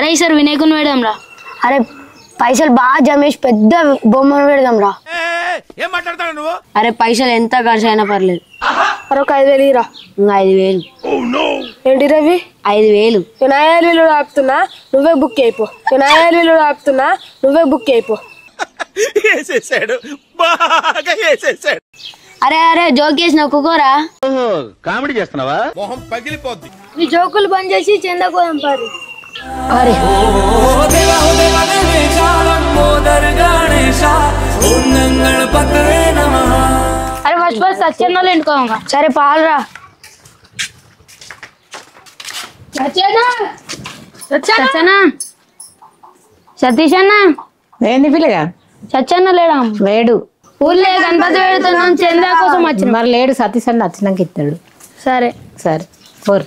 అరే ఈసారి వినాయకుని పెడదాం రా. అరే పైసలు బాగా జమేసి పెద్ద బొమ్మను పెడదాం రా. ఏం మాట్లాడతాడు నువ్వు? అరే పైసలు ఎంత ఖర్చు అయినా పర్లేదు. అరే ఒక 5,000 రా. 5,000 ఏంటి రవి? 5,000 వినాయకులు ఆపుతున్నా నువ్వే బుక్ అయిపో. వినాయకులు ఆపుతున్నా నువ్వే బుక్ అయిపో. వేసేసాడు, బాగా వేసేసాడు. అరే అరే జోక్ చేసిన ఒక్కోరా. కామెడీ చేస్తున్నావా? మొహం పగిలిపోద్ది. నీ జోకులు బంద్ చేసి చందకోదాం పారి. అరే అరే ఫస్ట్ ఫస్ట్ సత్యన్నోళ్ళు ఎండుకోగా. సరే పాలరా. సతీష్ అన్న ఏంది పిల్లగా? సత్యన్న లేడా? లేడు. ఊళ్ళో గణపతి పెడుతున్నాం చందా కోసం వచ్చిన. మరి లేడు. సతీష్ అన్న వచ్చినాక ఇస్తాడు. సరే సరే పోరు.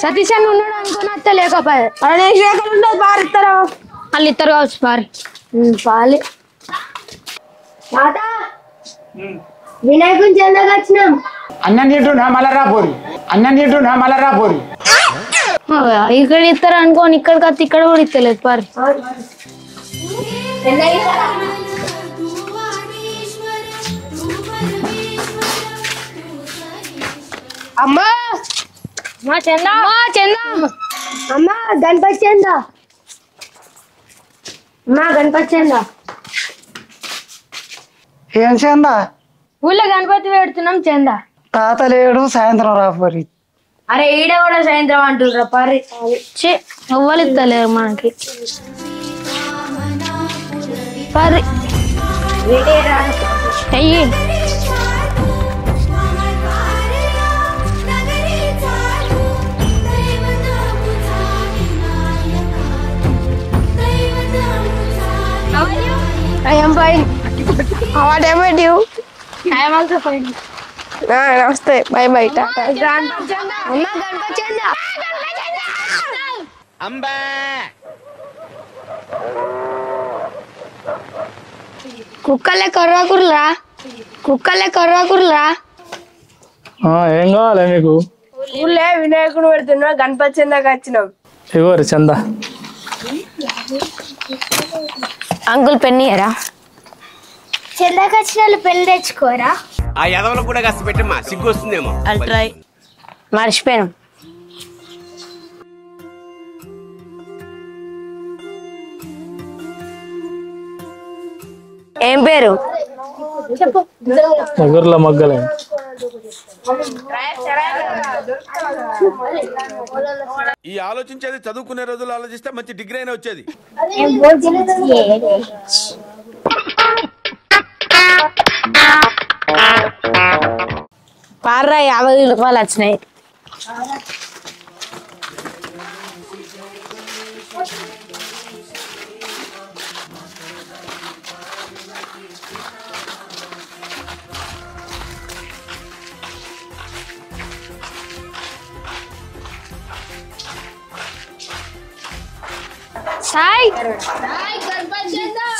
సతీష్ అన్న ఉన్నాడు అనుకుని అత్త లేకపోయా. పారిస్తారా? వాళ్ళు ఇద్దరు కావచ్చు పారి. పాలి వినాయకుని చందాకి వచ్చినాం. అన్నం తింటున్నా మళ్ళా రా పోరి. అన్నం తింటున్నా మళ్ళా రా పోరి. ఇక్కడ ఇస్తారు అనుకోని ఇక్కడికి వస్తే ఇక్కడ కూడా ఇస్తలేదు పారి. అమ్మా మా చందా చందా అమ్మా గణపతి చందా. అమ్మా గణపతి చందా. ఏం చందా? ఊళ్ళో గణపతి పెడుతున్నాం చందా. తాత లేడు, సాయంత్రం రాపోరి. అరే ఈడ కూడా సాయంత్రం అంటుర్రా పారి. ఎవ్వరు ఇస్తలేరు మనకి పారి. అయ్యి I am fine. What about you? I am also fine. నమస్తే. Bye bye. టాటా. అమ్మా గణపతి చందా. అంబా కుక్కలే కర్రాకుర్రా. కుక్కలే కర్రాకుర్రా. ఏం కావాలి మీకు? ఊళ్ళే వినాయకుడు పెడుతున్నా గణపతి చందాకి వచ్చినాం. ఇవ్వరు చందా. అంకుల్ పెన్నీయరా. చందాకి వచ్చిన వాళ్ళు పెళ్లి తెచ్చుకోరా. ఆ యదవలో కూడా కాస్త పెట్టమ్మా, సిగ్గు వస్తుందేమో. మర్చిపోయాను. ఏం పేరు? ఎగురుల మగ్గలే. ఈ ఆలోచించేది చదువుకునే రోజులు ఆలోచిస్తే మంచి డిగ్రీ అయినా వచ్చేది. పార్రా 50 రూపాయలు వచ్చినాయి. సాయి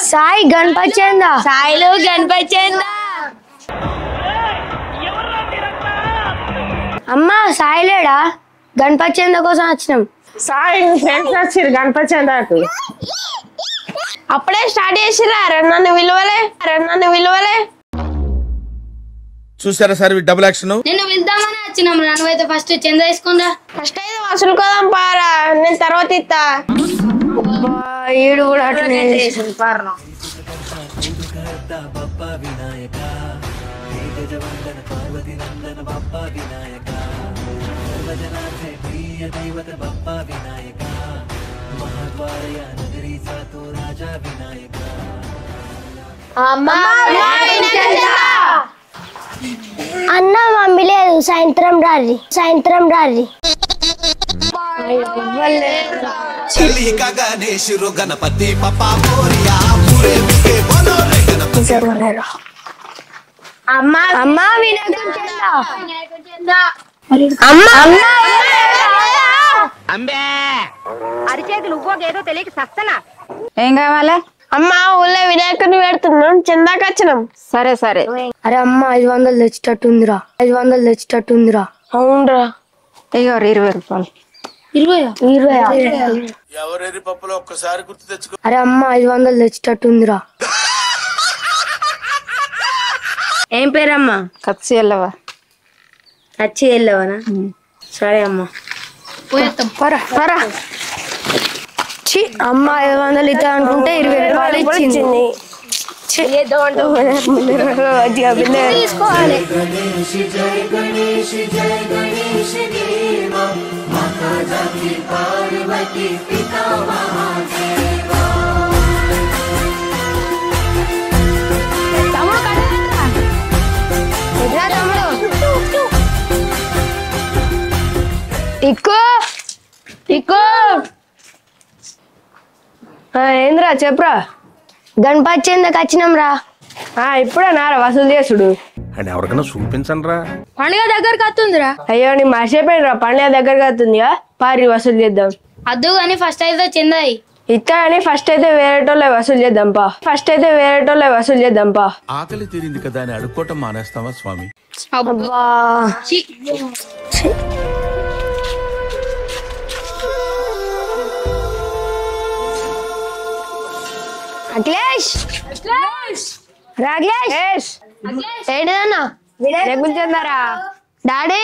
సాయి గణపతి చందా. సాయిలు గణపతి చందా. అమ్మా సాయి లేడా? గణపతి చందా కోసం వచ్చినాం. సాయి ఫ్రెండ్స్ వచ్చిర్రు గణపతి చందాకు. అప్పుడే స్టార్ట్ చేసిరా? నన్ను విలువలే. చూసారా సార్ డబుల్ యాక్షన్. నిన్ను వెళ్దామని వచ్చినాం. నువ్వైతే ఫస్ట్ చందా తీసుకుందా. ఫస్ట్ అయితే వసూలు కోదాం పారా, నేను తర్వాత ఇస్తా. ఈడు కూడా అట్లనే చేసింది పారా. అన్న మమ్మీ లేదు, సాయంత్రం రారి. గణపతి పప్పా మోరియా పూరే వికే బనో రే గణపతి. అమ్మా వినాయకుని చందా. అరిచేతులు ఉవ్వకేదో తెలియక సస్తనా. ఏం కావాలా? అమ్మా ఊళ్ళో వినాయకుడిని పెడుతున్నాం, చందాకి వచ్చినాం. సరే సరే. అరే అమ్మ 500 తెచ్చేటట్టుందిరా. అవునరా. ఇగో 20 రూపాయలు. 20. ఎవరెరి పప్పులో ఒక్కసారి గుర్తు తెచ్చుకో. అరే అమ్మ 500 తెచ్చేటట్టుందిరా. ఏం పేరమ్మా? కచ్చి వెళ్ళవా? వచ్చి వెళ్ళవనా? సరే అమ్మా. పరా అమ్మ 500 ఇస్తా అనుకుంటే 20 రూపాయలు ఇచ్చింది. తీసుకోవాలి. ఏంద్రా చెప్పురా. గణపతి చందకి వచ్చినాం రా. ఇప్పుడే నారా వసూలు చేసుడు. అని ఎవరికైనా చూపించండి రా. పండుగ దగ్గరకు వస్తుందిరా. అయ్యో నీ మర్చిపోయినరా, పండుగ దగ్గరగా వస్తుందిగా, పారి వసూలు చేద్దాం. అద్దు కానీ ఫస్ట్ అయితే చెందాయి ఇస్తా అని ఫస్ట్ అయితే వేరేటోళ్ళ వసూలు చేద్దాంపా. ఆకలి తీరింది కదా అని అడుక్కోవటం మానేస్తావా స్వామి? అబ్బా అఖిలేష్ రాగ్లేష్ ఏంటిదన్నా చెందారా? డాడీ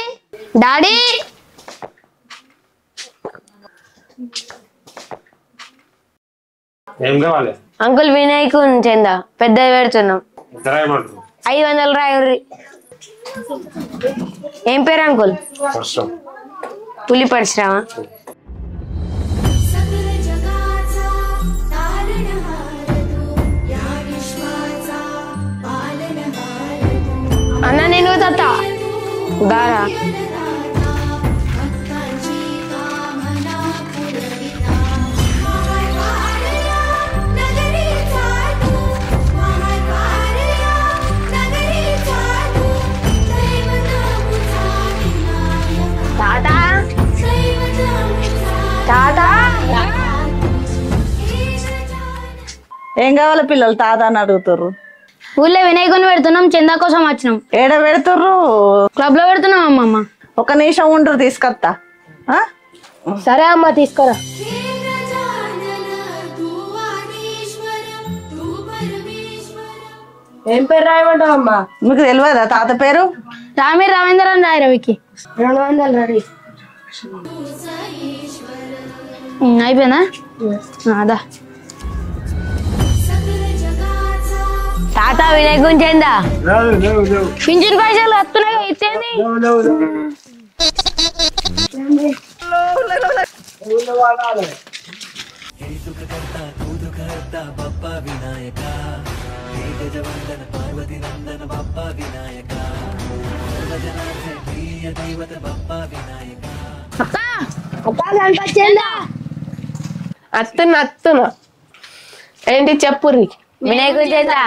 ఏం కావాలి? అంకుల్ వినాయకు చెందా పెద్దది పెడుతున్నాం. 500 రాయుర్రి. ఏం పేరు అంకుల్? పులి పరిశ్రమ. అన్న నేను తాత దారా. ఏం కావాలి పిల్లలు? తాత అని అడుగుతారు. ఊళ్ళో వినాయకుని పెడుతున్నాం, చందా కోసం వచ్చినాం. ఏడ పెడుతుర్రు? క్లబ్ లో పెడుతున్నాం అమ్మమ్మ. ఒక నిమిషం ఉండ్రు, తీసుకొస్తా. సరే అమ్మ తీసుకోరా. ఏం పేరు రాయమంటావు అమ్మా? మీకు తెలియదా తాత పేరు? రామీర్ రవీంద్ర అని రాయి రవికి. 200 రెడీ. అయిపోయిందా? అదా తాత వినాయకుని చెందా. పింఛన్ పైసలు వస్తున్నాయి ఇచ్చేది. అత్తున్నా ఏంటి చెప్పుర్రి. వినాయకుని చెందా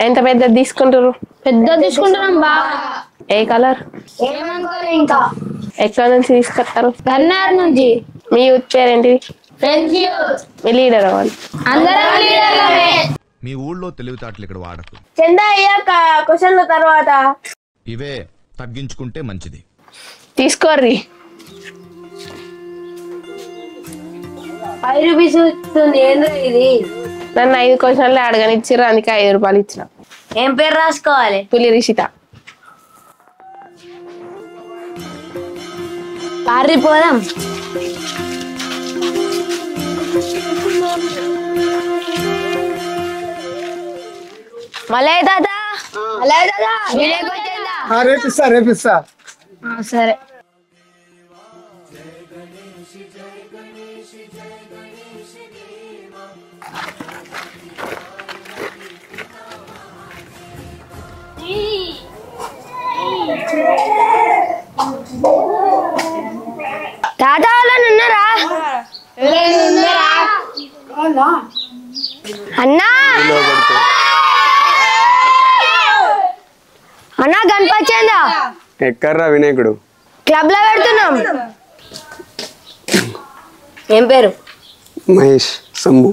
ఎంత పెద్దది తీసుకుంటారు? పెద్ద తీసుకుంటున్నాం బాగా. ఏ కలర్? ఏమనుకోలే ఇంకా. ఎక్కడ నుంచి తీసుకొస్తారు? కర్నార్ నుంచి. మీ యూత్ పేరేంటి? మీ లీడర్ అవ్వాలి. మీ ఊళ్ళో తెలివితేటలు ఇక్కడ వాడకు. చందా అయ్యాక క్వశ్చన్ల తర్వాత ఇవే తగ్గించుకుంటే మంచిది. తీసుకోర్రి. 5 రూపీస్ ఇస్తుంది. ఏంద్రా ఇది? నన్ను 5 క్వశ్చన్లు అడగనిచ్చిర్రు, అందుకే 5 రూపాయలు ఇచ్చిన. ఏం పేరు రాసుకోవాలి? పులి రిషిత. పారిపోదాం. మలై దాదా వినాయకుని చెందా. రేపిస్తా. సరే తాత వాళ్ళని ఉన్నారా? అన్నా అన్నా గణపతి చందా ఎక్కర్రా వినాయకుడు? క్లబ్ లో పెడుతున్నాం. ఏం పేరు? మహేష్ సంభు.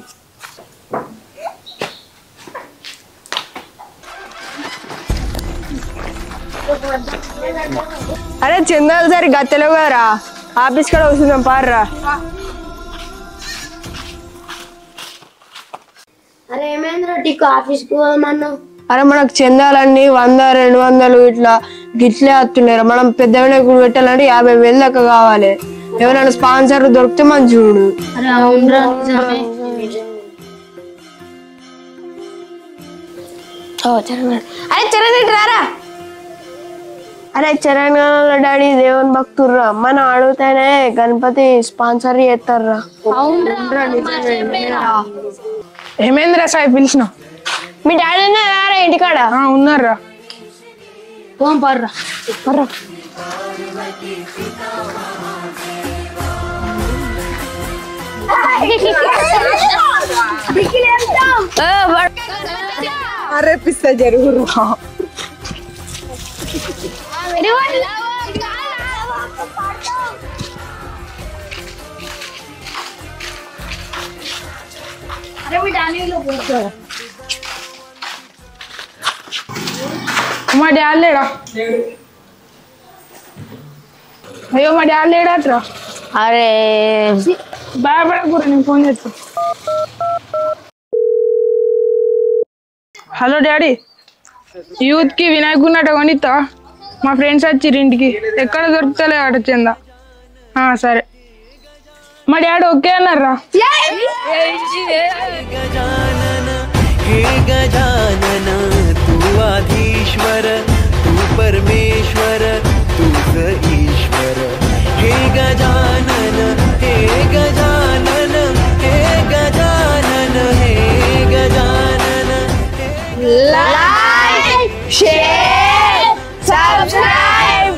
అరే చందాలు సరి గత్తెలో కదరా, ఆఫీస్ కాడ వస్తున్నాం పార్రా. అరే ఏమేంద్ర టిక్ ఆఫీస్ కు పోమన్నావు? అరే మనకు చందాలన్నీ 100, 200 ఇట్లా గిట్లే వస్తున్నాయి. మనం పెద్ద వినాయకుడు పెట్టాలంటే 50,000 దాకా కావాలి. ఎవరైనా స్పాన్సర్ దొరికితే మనం చూడు. అరే అవునరా నిజమే. అరే చరణ్ రారా. అరే చరణ్ డాడీ దేవుని భక్తుర్రా, మనం అడిగితేనే గణపతి స్పాన్సర్ చేస్తారా. హేమేంద్ర సాయి పిలిచిన మీ డాడీ రారా ఇంటికాడ? ఉన్నారా? పోం పర్రా. అరే పిస్తా జరుగురు. మా డాడీ లేడా? అయ్యో మా డాడీ లేడా అట్రా? అరే భయపడకూడదు, నేను ఫోన్ చేస్తా. హలో డాడీ, యూత్ కి వినాయకుడిని అట కొనిస్తా. మా ఫ్రెండ్స్ వచ్చిర్రు ఇంటికి, ఎక్కడ దొరుకుతలే అట చందా. సరే మా డాడీ ఓకే అన్నారా? हे गजानन तू आधीश्वर तू परमेश्वर तूच ईश्वर. हे गजानन हे गजानन हे गजानन हे गजानन. लाइक शेयर సబ్స్క్రైబ్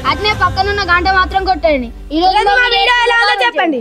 అట్నే పక్కనున్న గంట మాత్రం కొట్టండి. ఈ రోజు మా వీడియో ఎలా ఉందో చెప్పండి.